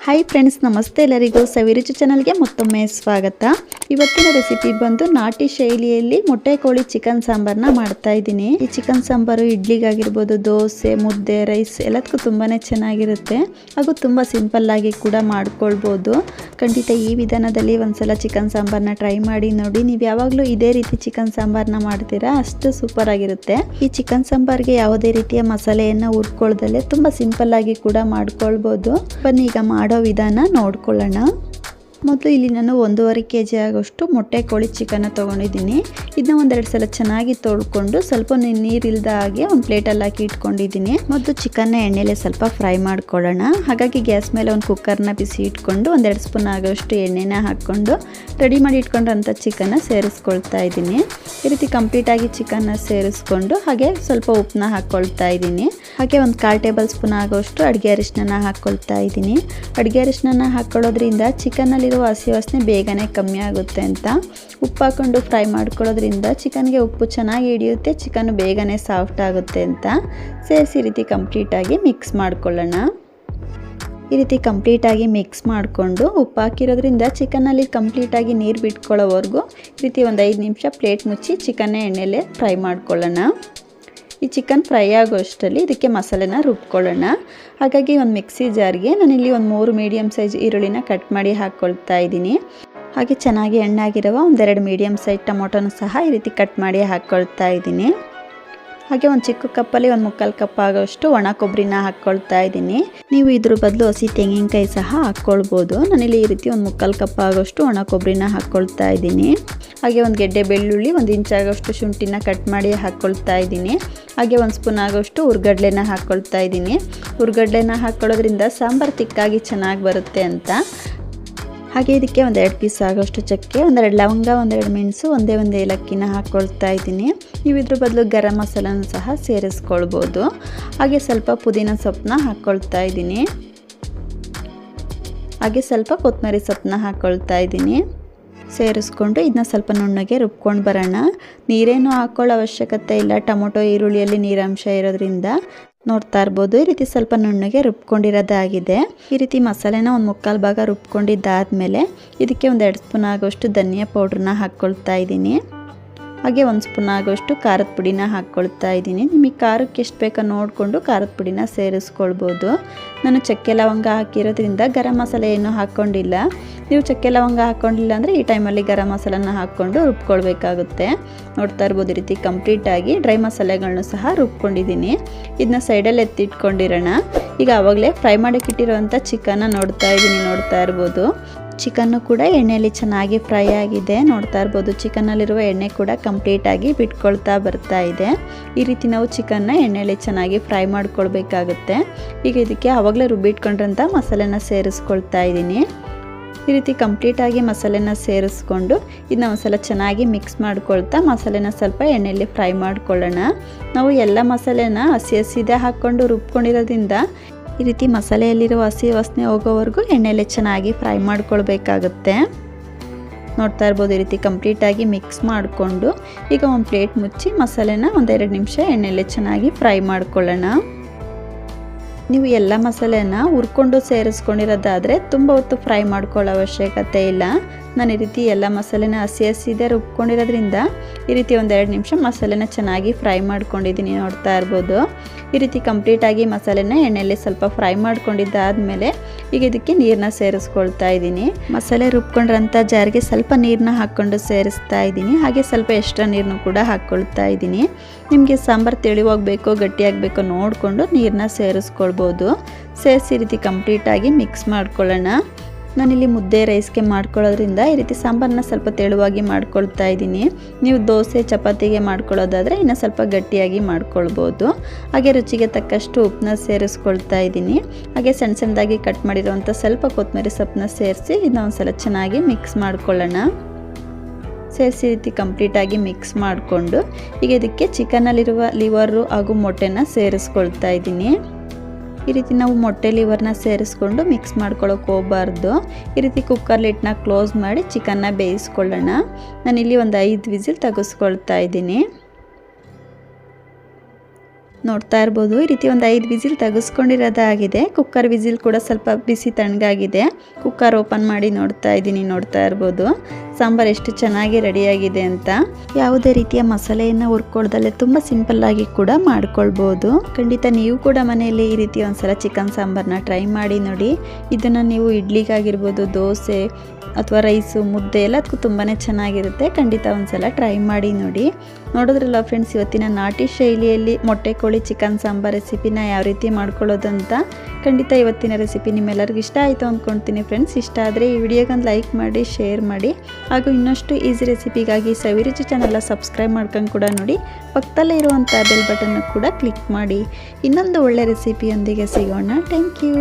Hi friends, ನಮಸ್ತೆ ಎಲ್ಲರಿಗೂ. ಸವಿರುಚಿ ಚಾನಲ್ಗೆ ಮತ್ತೊಮ್ಮೆ ಸ್ವಾಗತ. ಇವತ್ತಿನ ರೆಸಿಪಿ ಬಂದು ನಾಟಿ ಶೈಲಿಯಲ್ಲಿ ಮೊಟ್ಟೆ ಕೋಳಿ ಚಿಕನ್ ಸಾಂಬಾರನ್ನ ಮಾಡ್ತಾ ಇದ್ದೀನಿ. ಈ ಚಿಕನ್ ಸಾಂಬಾರು ಇಡ್ಲಿಗಾಗಿರ್ಬೋದು, ದೋಸೆ, ಮುದ್ದೆ, ರೈಸ್ ಎಲ್ಲದಕ್ಕೂ ತುಂಬಾನೇ ಚೆನ್ನಾಗಿರುತ್ತೆ. ಹಾಗೂ ತುಂಬ ಸಿಂಪಲ್ ಆಗಿ ಕೂಡ ಮಾಡ್ಕೊಳ್ಬೋದು. ಖಂಡಿತ ಈ ವಿಧಾನದಲ್ಲಿ ಒಂದ್ಸಲ ಚಿಕನ್ ಸಾಂಬಾರನ್ನ ಟ್ರೈ ಮಾಡಿ ನೋಡಿ. ನೀವು ಯಾವಾಗಲೂ ಇದೇ ರೀತಿ ಚಿಕನ್ ಸಾಂಬಾರನ್ನ ಮಾಡ್ತೀರಾ, ಅಷ್ಟು ಸೂಪರ್ ಆಗಿರುತ್ತೆ. ಈ ಚಿಕನ್ ಸಾಂಬಾರ್ಗೆ ಯಾವುದೇ ರೀತಿಯ ಮಸಾಲೆಯನ್ನು ಹುರ್ಕೊಳ್ದಲ್ಲೇ ತುಂಬ ಸಿಂಪಲ್ ಆಗಿ ಕೂಡ ಮಾಡ್ಕೊಳ್ಬೋದು. ಬನ್ನಿ ಈಗ ಮಾಡೋ ವಿಧಾನ ನೋಡ್ಕೊಳ್ಳೋಣ. ಮೊದಲು ಇಲ್ಲಿ ನಾನು 1.5 kg ಆಗೋಷ್ಟು ಮೊಟ್ಟೆ ಕೋಳಿ ಚಿಕನ್ ತೊಗೊಂಡಿದ್ದೀನಿ. ಇದನ್ನ ಒಂದೆರಡು ಸಲ ಚೆನ್ನಾಗಿ ತೊಳ್ಕೊಂಡು ಸ್ವಲ್ಪ ನೀರಿಲ್ದ ಹಾಗೆ ಒಂದು ಪ್ಲೇಟಲ್ಲಿ ಹಾಕಿ ಇಟ್ಕೊಂಡಿದ್ದೀನಿ. ಮೊದಲು ಚಿಕನ್ನ ಎಣ್ಣೆಲೆ ಸ್ವಲ್ಪ ಫ್ರೈ ಮಾಡ್ಕೊಳ್ಳೋಣ. ಹಾಗಾಗಿ ಗ್ಯಾಸ್ ಮೇಲೆ ಒಂದು ಕುಕ್ಕರ್ನ ಬಿಸಿ ಇಟ್ಕೊಂಡು 1-2 ಸ್ಪೂನ್ ಆಗೋಷ್ಟು ಎಣ್ಣೆನ ಹಾಕ್ಕೊಂಡು ರೆಡಿ ಮಾಡಿ ಇಟ್ಕೊಂಡ್ರಂಥ ಚಿಕನ್ನ ಸೇರಿಸ್ಕೊಳ್ತಾ ಇದ್ದೀನಿ. ಈ ರೀತಿ ಕಂಪ್ಲೀಟಾಗಿ ಚಿಕನ್ನ ಸೇರಿಸ್ಕೊಂಡು ಹಾಗೆ ಸ್ವಲ್ಪ ಉಪ್ಪನ್ನ ಹಾಕ್ಕೊಳ್ತಾ ಇದ್ದೀನಿ. ಹಾಗೆ ಒಂದು 1/4 ಟೇಬಲ್ ಸ್ಪೂನ್ ಆಗೋಷ್ಟು ಅಡುಗೆ ಅರಿಶಿನ ಹಾಕ್ಕೊಳ್ತಾ ಇದ್ದೀನಿ. ಅಡುಗೆ ಅರಿಶಿನ ಹಾಕ್ಕೊಳ್ಳೋದ್ರಿಂದ ಚಿಕನ್ನಲ್ಲಿ ಹಸಿ ವಾಸನೆ ಬೇಗನೆ ಕಮ್ಮಿ ಆಗುತ್ತೆ ಅಂತ. ಉಪ್ಪು ಹಾಕೊಂಡು ಫ್ರೈ ಮಾಡ್ಕೊಳ್ಳೋದ್ರಿಂದ ಚಿಕನ್ಗೆ ಉಪ್ಪು ಚೆನ್ನಾಗಿ ಹಿಡಿಯುತ್ತೆ, ಚಿಕನ್ ಬೇಗನೆ ಸಾಫ್ಟ್ ಆಗುತ್ತೆ ಅಂತ. ಸೇರಿಸಿ ಈ ರೀತಿ ಕಂಪ್ಲೀಟಾಗಿ ಮಿಕ್ಸ್ ಮಾಡ್ಕೊಳ್ಳೋಣ. ಈ ರೀತಿ ಕಂಪ್ಲೀಟಾಗಿ ಮಿಕ್ಸ್ ಮಾಡಿಕೊಂಡು ಉಪ್ಪು ಹಾಕಿರೋದ್ರಿಂದ ಚಿಕನ್ನಲ್ಲಿ ಕಂಪ್ಲೀಟಾಗಿ ನೀರು ಬಿಟ್ಕೊಳ್ಳೋವರೆಗೂ ಈ ರೀತಿ ಒಂದು 5 ನಿಮಿಷ ಪ್ಲೇಟ್ ಮುಚ್ಚಿ ಚಿಕನ್ನ ಎಣ್ಣೆಲೆ ಫ್ರೈ ಮಾಡ್ಕೊಳ್ಳೋಣ. ಈ ಚಿಕನ್ ಫ್ರೈ ಆಗೋಷ್ಟರಲ್ಲಿ ಇದಕ್ಕೆ ಮಸಾಲೆನ ರುಬ್ಕೊಳ್ಳೋಣ. ಹಾಗಾಗಿ ಒಂದು ಮಿಕ್ಸಿ ಜಾರ್ಗೆ ನಾನಿಲ್ಲಿ ಒಂದು 3 ಮೀಡಿಯಮ್ ಸೈಜ್ ಈರುಳ್ಳಿನ ಕಟ್ ಮಾಡಿ ಹಾಕ್ಕೊಳ್ತಾ ಇದ್ದೀನಿ. ಹಾಗೆ ಚೆನ್ನಾಗಿ ಹಣ್ಣಾಗಿರುವ 1-2 ಮೀಡಿಯಮ್ ಸೈಜ್ ಟೊಮೊಟೊನ ಸಹ ಈ ರೀತಿ ಕಟ್ ಮಾಡಿ ಹಾಕ್ಕೊಳ್ತಾ ಇದ್ದೀನಿ. ಹಾಗೆ ಒಂದು ಚಿಕ್ಕ ಕಪ್ಪಲ್ಲಿ 1/4 ಕಪ್ ಆಗೋಷ್ಟು ಒಣ ಕೊಬ್ಬರಿನ ಹಾಕ್ಕೊಳ್ತಾ ಇದ್ದೀನಿ. ನೀವು ಇದ್ರ ಬದಲು ಹಸಿ ತೆಂಗಿನಕಾಯಿ ಸಹ ಹಾಕ್ಕೊಳ್ಬೋದು. ನಾನಿಲ್ಲಿ ಈ ರೀತಿ 1/4 ಕಪ್ ಆಗೋಷ್ಟು ಒಣ ಕೊಬ್ಬರಿನ ಹಾಕ್ಕೊಳ್ತಾ ಇದ್ದೀನಿ. ಹಾಗೆ ಒಂದು ಗೆಡ್ಡೆ ಬೆಳ್ಳುಳ್ಳಿ, 1 ಇಂಚ್ ಆಗೋಷ್ಟು ಶುಂಠಿನ ಕಟ್ ಮಾಡಿ ಹಾಕ್ಕೊಳ್ತಾ ಇದ್ದೀನಿ. ಹಾಗೆ 1 ಸ್ಪೂನ್ ಆಗೋಷ್ಟು ಹುರ್ಗಡ್ಲೆನ ಹಾಕ್ಕೊಳ್ತಾ ಇದ್ದೀನಿ. ಹುರ್ಗಡ್ಲೆನ ಹಾಕ್ಕೊಳ್ಳೋದ್ರಿಂದ ಸಾಂಬಾರು ತಿಕ್ಕಾಗಿ ಚೆನ್ನಾಗಿ ಬರುತ್ತೆ ಅಂತ. ಹಾಗೆ ಇದಕ್ಕೆ 1-2 ಪೀಸ್ ಆಗೋಷ್ಟು ಚಕ್ಕೆ, 1-2 ಲವಂಗ, 1-2 ಮೆಣಸು, ಒಂದು ಏಲಕ್ಕಿನ ಹಾಕ್ಕೊಳ್ತಾ ಇದ್ದೀನಿ. ನೀವು ಇದ್ರ ಬದಲು ಗರಂ ಮಸಾಲನೂ ಸಹ ಸೇರಿಸ್ಕೊಳ್ಬೋದು. ಹಾಗೆ ಸ್ವಲ್ಪ ಪುದೀನ ಸೊಪ್ಪನ್ನ ಹಾಕ್ಕೊಳ್ತಾ ಇದ್ದೀನಿ. ಹಾಗೆ ಸ್ವಲ್ಪ ಕೊತ್ತಂಬರಿ ಸೊಪ್ಪನ್ನ ಹಾಕ್ಕೊಳ್ತಾ ಇದ್ದೀನಿ. ಸೇರಿಸ್ಕೊಂಡು ಇದನ್ನ ಸ್ವಲ್ಪ ನುಣ್ಣಗೆ ರುಬ್ಕೊಂಡು ಬರೋಣ. ನೀರೇನು ಹಾಕ್ಕೊಳ್ಳೋ ಅವಶ್ಯಕತೆ ಇಲ್ಲ, ಟೊಮೊಟೊ ಈರುಳ್ಳಿಯಲ್ಲಿ ನೀರಾಂಶ ಇರೋದ್ರಿಂದ. ನೋಡ್ತಾ ಇರ್ಬೋದು, ಈ ರೀತಿ ಸ್ವಲ್ಪ ನುಣ್ಣಗೆ ರುಬ್ಕೊಂಡಿರೋದಾಗಿದೆ. ಈ ರೀತಿ ಮಸಾಲೆನ 1/4 ಭಾಗ ರುಬ್ಕೊಂಡಿದ್ದಾದಮೇಲೆ ಇದಕ್ಕೆ 1-2 ಸ್ಪೂನ್ ಆಗೋಷ್ಟು ಧನಿಯಾ ಪೌಡ್ರನ್ನ ಹಾಕ್ಕೊಳ್ತಾ ಇದ್ದೀನಿ. ಹಾಗೆ 1 ಸ್ಪೂನ್ ಆಗೋಷ್ಟು ಖಾರದ ಪುಡಿನ ಹಾಕ್ಕೊಳ್ತಾ ಇದ್ದೀನಿ. ನಿಮಗೆ ಖಾರಕ್ಕೆ ಎಷ್ಟು ಬೇಕೋ ನೋಡಿಕೊಂಡು ಖಾರದ ಪುಡಿನ ಸೇರಿಸ್ಕೊಳ್ಬೋದು. ನಾನು ಚಕ್ಕೆ ಲವಂಗ ಹಾಕಿರೋದ್ರಿಂದ ಗರಂ ಮಸಾಲೆ ಏನೂ ಹಾಕ್ಕೊಂಡಿಲ್ಲ. ನೀವು ಚಕ್ಕೆ ಲವಂಗ ಹಾಕ್ಕೊಂಡಿಲ್ಲ ಅಂದರೆ ಈ ಟೈಮಲ್ಲಿ ಗರಂ ಮಸಾಲನ ಹಾಕ್ಕೊಂಡು ರುಬ್ಕೊಳ್ಬೇಕಾಗುತ್ತೆ. ನೋಡ್ತಾ ಇರ್ಬೋದು, ಈ ರೀತಿ ಕಂಪ್ಲೀಟಾಗಿ ಡ್ರೈ ಮಸಾಲೆಗಳನ್ನೂ ಸಹ ರುಬ್ಕೊಂಡಿದ್ದೀನಿ. ಇದನ್ನ ಸೈಡಲ್ಲಿ ಎತ್ತಿಟ್ಕೊಂಡಿರೋಣ. ಈಗ ಆವಾಗಲೇ ಫ್ರೈ ಮಾಡೋಕ್ಕಿಟ್ಟಿರೋವಂಥ ಚಿಕನ್ನ ನೋಡ್ತಾ ಇರ್ಬೋದು. ಚಿಕನ್ನು ಕೂಡ ಎಣ್ಣೆಯಲ್ಲಿ ಚೆನ್ನಾಗಿ ಫ್ರೈ ಆಗಿದೆ. ನೋಡ್ತಾ ಇರ್ಬೋದು, ಚಿಕನ್ನಲ್ಲಿರುವ ಎಣ್ಣೆ ಕೂಡ ಕಂಪ್ಲೀಟಾಗಿ ಬಿಟ್ಕೊಳ್ತಾ ಬರ್ತಾ ಇದೆ. ಈ ರೀತಿ ನಾವು ಚಿಕನ್ನ ಎಣ್ಣೆಯಲ್ಲಿ ಚೆನ್ನಾಗಿ ಫ್ರೈ ಮಾಡ್ಕೊಳ್ಬೇಕಾಗುತ್ತೆ. ಈಗ ಇದಕ್ಕೆ ಆವಾಗಲೇ ರುಬ್ಬಿಟ್ಕೊಂಡ್ರಂಥ ಮಸಾಲೆನ ಸೇರಿಸ್ಕೊಳ್ತಾ ಇದ್ದೀನಿ. ಈ ರೀತಿ ಕಂಪ್ಲೀಟಾಗಿ ಮಸಾಲೆನ ಸೇರಿಸ್ಕೊಂಡು ಇದನ್ನ ಒಂದ್ಸಲ ಚೆನ್ನಾಗಿ ಮಿಕ್ಸ್ ಮಾಡ್ಕೊಳ್ತಾ ಮಸಾಲೆನ ಸ್ವಲ್ಪ ಎಣ್ಣೆಯಲ್ಲಿ ಫ್ರೈ ಮಾಡ್ಕೊಳ್ಳೋಣ. ನಾವು ಎಲ್ಲ ಮಸಾಲೆನ ಹಸಿದೇ ಹಾಕ್ಕೊಂಡು ರುಬ್ಕೊಂಡಿರೋದ್ರಿಂದ ಈ ರೀತಿ ಮಸಾಲೆಯಲ್ಲಿರುವ ಹಸಿ ವಾಸನೆ ಹೋಗೋವರೆಗೂ ಎಣ್ಣೆಲೆ ಚೆನ್ನಾಗಿ ಫ್ರೈ ಮಾಡ್ಕೊಳ್ಬೇಕಾಗುತ್ತೆ. ನೋಡ್ತಾ ಇರ್ಬೋದು, ಈ ರೀತಿ ಕಂಪ್ಲೀಟಾಗಿ ಮಿಕ್ಸ್ ಮಾಡಿಕೊಂಡು ಈಗ ಒಂದು ಪ್ಲೇಟ್ ಮುಚ್ಚಿ ಮಸಾಲೆನ 1-2 ನಿಮಿಷ ಎಣ್ಣೆಲೆ ಚೆನ್ನಾಗಿ ಫ್ರೈ ಮಾಡ್ಕೊಳ್ಳೋಣ. ನೀವು ಎಲ್ಲ ಮಸಾಲೆನ ಹುರ್ಕೊಂಡು ಸೇರಿಸ್ಕೊಂಡಿರೋದಾದರೆ ತುಂಬ ಹೊತ್ತು ಫ್ರೈ ಮಾಡ್ಕೊಳ್ಳೋ ಅವಶ್ಯಕತೆ ಇಲ್ಲ. ನಾನು ಈ ರೀತಿ ಎಲ್ಲ ಮಸಾಲೆನ ಹಸಿದೇ ರುಬ್ಕೊಂಡಿರೋದ್ರಿಂದ ಈ ರೀತಿ 1-2 ನಿಮಿಷ ಮಸಾಲೆನ ಚೆನ್ನಾಗಿ ಫ್ರೈ ಮಾಡ್ಕೊಂಡಿದ್ದೀನಿ. ನೋಡ್ತಾ ಇರ್ಬೋದು, ಈ ರೀತಿ ಕಂಪ್ಲೀಟಾಗಿ ಮಸಾಲೆನ ಎಣ್ಣೆಯಲ್ಲಿ ಸ್ವಲ್ಪ ಫ್ರೈ ಮಾಡ್ಕೊಂಡಿದ್ದಾದಮೇಲೆ ಈಗ ಇದಕ್ಕೆ ನೀರನ್ನ ಸೇರಿಸ್ಕೊಳ್ತಾ ಇದ್ದೀನಿ. ಮಸಾಲೆ ರುಬ್ಕೊಂಡ್ರಂಥ ಜಾರ್ಗೆ ಸ್ವಲ್ಪ ನೀರನ್ನ ಹಾಕ್ಕೊಂಡು ಸೇರಿಸ್ತಾ ಇದ್ದೀನಿ. ಹಾಗೆ ಸ್ವಲ್ಪ ಎಕ್ಸ್ಟ್ರಾ ನೀರನ್ನು ಕೂಡ ಹಾಕ್ಕೊಳ್ತಾ ಇದ್ದೀನಿ. ನಿಮಗೆ ಸಾಂಬಾರು ತೆಳುವಾಗಬೇಕೋ ಗಟ್ಟಿಯಾಗಬೇಕೋ ನೋಡಿಕೊಂಡು ನೀರನ್ನ ಸೇರಿಸ್ಕೊಳ್ಬೋದು. ಸೇರಿಸಿ ಈ ರೀತಿ ಕಂಪ್ಲೀಟಾಗಿ ಮಿಕ್ಸ್ ಮಾಡ್ಕೊಳ್ಳೋಣ. ನಾನಿಲ್ಲಿ ಮುದ್ದೆ ರೈಸ್ಗೆ ಮಾಡ್ಕೊಳ್ಳೋದ್ರಿಂದ ಈ ರೀತಿ ಸಾಂಬಾರನ್ನ ಸ್ವಲ್ಪ ತೆಳುವಾಗಿ ಮಾಡ್ಕೊಳ್ತಾ ಇದ್ದೀನಿ. ನೀವು ದೋಸೆ ಚಪಾತಿಗೆ ಮಾಡ್ಕೊಳ್ಳೋದಾದರೆ ಇನ್ನು ಸ್ವಲ್ಪ ಗಟ್ಟಿಯಾಗಿ ಮಾಡ್ಕೊಳ್ಬೋದು. ಹಾಗೆ ರುಚಿಗೆ ತಕ್ಕಷ್ಟು ಉಪ್ಪನ್ನ ಸೇರಿಸ್ಕೊಳ್ತಾ ಇದ್ದೀನಿ. ಹಾಗೆ ಸಣ್ಣದಾಗಿ ಕಟ್ ಮಾಡಿರೋವಂಥ ಸ್ವಲ್ಪ ಕೊತ್ತಂಬರಿ ಸೊಪ್ಪನ್ನ ಸೇರಿಸಿ ಇದನ್ನ ಒಂದ್ಸಲ ಚೆನ್ನಾಗಿ ಮಿಕ್ಸ್ ಮಾಡ್ಕೊಳ್ಳೋಣ. ಸೇರಿಸಿ ರೀತಿ ಕಂಪ್ಲೀಟಾಗಿ ಮಿಕ್ಸ್ ಮಾಡಿಕೊಂಡು ಈಗ ಇದಕ್ಕೆ ಚಿಕನ್ನಲ್ಲಿರುವ ಲಿವರು ಹಾಗೂ ಮೊಟ್ಟೆನ ಸೇರಿಸ್ಕೊಳ್ತಾ ಇದ್ದೀನಿ. ಈ ರೀತಿ ನಾವು ಮೊಟ್ಟೆ ಲಿವರ್ನ ಸೇರಿಸ್ಕೊಂಡು ಮಿಕ್ಸ್ ಮಾಡ್ಕೊಳ್ಳೋಕೆ ಹೋಗಬಾರ್ದು. ಈ ರೀತಿ ಕುಕ್ಕರ್ ಲಿಡ್ನ ಕ್ಲೋಸ್ ಮಾಡಿ ಚಿಕನ್ನ ಬೇಯಿಸ್ಕೊಳ್ಳೋಣ. ನಾನಿಲ್ಲಿ ಒಂದು 5 ವಿಸಿಲ್ ತೆಗೆಸ್ಕೊಳ್ತಾ ಇದ್ದೀನಿ. ನೋಡ್ತಾ ಇರ್ಬೋದು ಈ ರೀತಿ ಒಂದು 5 ವಿಸಿಲ್ ತೆಗೆಸ್ಕೊಂಡಿರೋದಾಗಿದೆ. ಕುಕ್ಕರ್ ವಿಸಿಲ್ ಕೂಡ ಸ್ವಲ್ಪ ಬಿಸಿ ತಣ್ಣಗಾಗಿದೆ. ಕುಕ್ಕರ್ ಓಪನ್ ಮಾಡಿ ನೋಡ್ತಾ ಇರ್ಬೋದು ಸಾಂಬಾರು ಎಷ್ಟು ಚೆನ್ನಾಗಿ ರೆಡಿಯಾಗಿದೆ ಅಂತ. ಯಾವುದೇ ರೀತಿಯ ಮಸಾಲೆಯನ್ನು ಹುರ್ಕೊಳ್ದಲ್ಲೇ ತುಂಬ ಸಿಂಪಲ್ಲಾಗಿ ಕೂಡ ಮಾಡ್ಕೊಳ್ಬೋದು. ಖಂಡಿತ ನೀವು ಕೂಡ ಮನೆಯಲ್ಲಿ ಈ ರೀತಿ ಒಂದ್ಸಲ ಚಿಕನ್ ಸಾಂಬಾರನ್ನ ಟ್ರೈ ಮಾಡಿ ನೋಡಿ. ಇದನ್ನು ನೀವು ಇಡ್ಲಿಗಾಗಿರ್ಬೋದು, ದೋಸೆ ಅಥವಾ ರೈಸು, ಮುದ್ದೆ ಎಲ್ಲದಕ್ಕೂ ತುಂಬಾ ಚೆನ್ನಾಗಿರುತ್ತೆ. ಖಂಡಿತ ಒಂದ್ಸಲ ಟ್ರೈ ಮಾಡಿ ನೋಡಿ. ನೋಡಿದ್ರಲ್ಲ ಫ್ರೆಂಡ್ಸ್, ಇವತ್ತಿನ ನಾಟಿ ಶೈಲಿಯಲ್ಲಿ ಮೊಟ್ಟೆ ಕೋಳಿ ಚಿಕನ್ ಸಾಂಬಾರ್ ರೆಸಿಪಿನ ಯಾವ ರೀತಿ ಮಾಡ್ಕೊಳ್ಳೋದು ಅಂತ. ಖಂಡಿತ ಇವತ್ತಿನ ರೆಸಿಪಿ ನಿಮ್ಮೆಲ್ಲರಿಗೂ ಇಷ್ಟ ಆಯಿತು ಅಂದ್ಕೊಳ್ತೀನಿ ಫ್ರೆಂಡ್ಸ್. ಇಷ್ಟ ಆದರೆ ಈ ವಿಡಿಯೋಗೊಂದು ಲೈಕ್ ಮಾಡಿ, ಶೇರ್ ಮಾಡಿ, ಹಾಗೂ ಇನ್ನಷ್ಟು ಈಸಿ ರೆಸಿಪಿಗಾಗಿ ಸವಿರುಚಿ ಚಾನಲ್ನ ಸಬ್ಸ್ಕ್ರೈಬ್ ಮಾಡ್ಕೊಂಡು ಕೂಡ ನೋಡಿ. ಪಕ್ಕದಲ್ಲೇ ಇರುವಂಥ ಬೆಲ್ ಬಟನ್ನು ಕೂಡ ಕ್ಲಿಕ್ ಮಾಡಿ. ಇನ್ನೊಂದು ಒಳ್ಳೆ ರೆಸಿಪಿಯೊಂದಿಗೆ ಸಿಗೋಣ. Thank you.